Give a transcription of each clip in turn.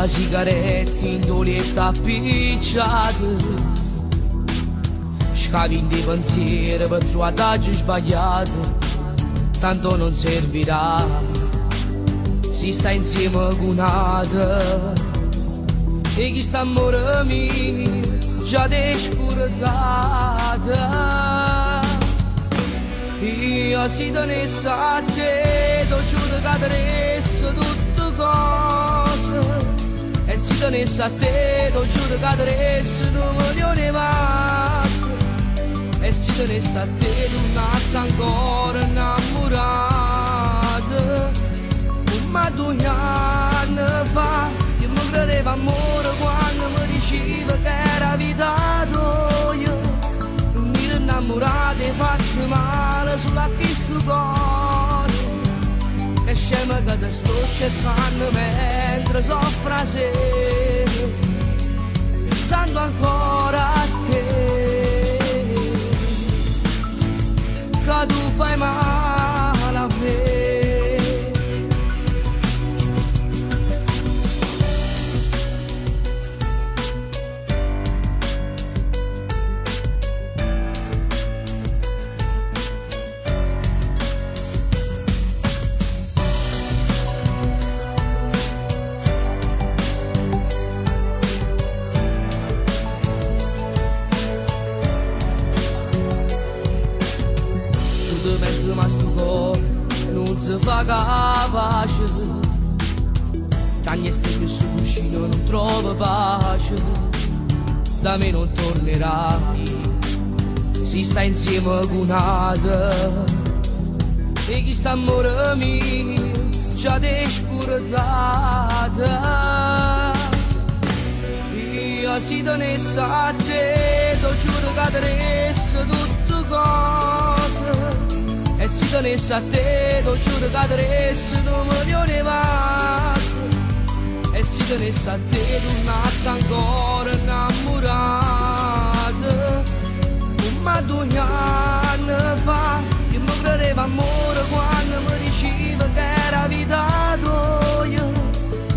Senza sigarette in doletta appicciate, scavi in dei pensieri per trovare adagio sbagliato. Tanto non servirà, si sta insieme con un'altra, e chi sta a morire mio già ti scordata. Io si tenesse a te, t'ho giuro che adesso tutte cose. E si tenesse a te, t'ho giuro che adesso non milioni más. E si tenesse a te, tu nasci ancora innamorata. Ma 2 anni fa, io mi credevo amore quando mi diceva che era vita tua. Non mi ero innamorata e fatto male sulla pista cuore. Che scema che ti sto cercando mentre soffro a sera, pensando ancora a te, che tu fai male a me. Penso ma sto cuore non si fa capace, che ogni stella su cuscino non trova pace. Da me non tornerai, si sta insieme con un'altra, e chi sta a morire mio già ti scordata. Io si tenesse a te, t'ho giuro che adesso tutte cose. E si tenesse a te, t'ho giuro che adesso non milioni más. E si tenesse a te, tu nasci ancora innamorata. Ma 2 anni fa, io mi credevo amore quando mi diceva che era vita tua.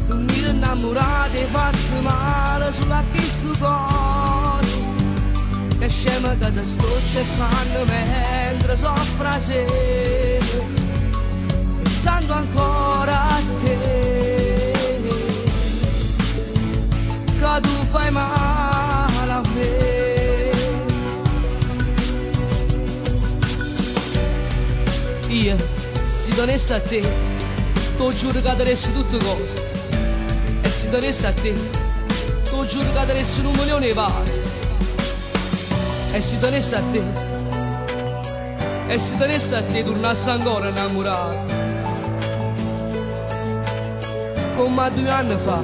Non mi ero innamorata e fatto male sulla pista cuore. Che scema che ti sto cercando mentre soffro a sera, pensando ancora a te, che tu fai male a me. Io, si tenesse a te, t'ho giuro che adesso tutte cose. E si tenesse a te, t'ho giuro che adesso 1 milione di vasi. E si tenesse a te, e si tenesse a te, tornassi ancora innamorato, come 2 anni fa.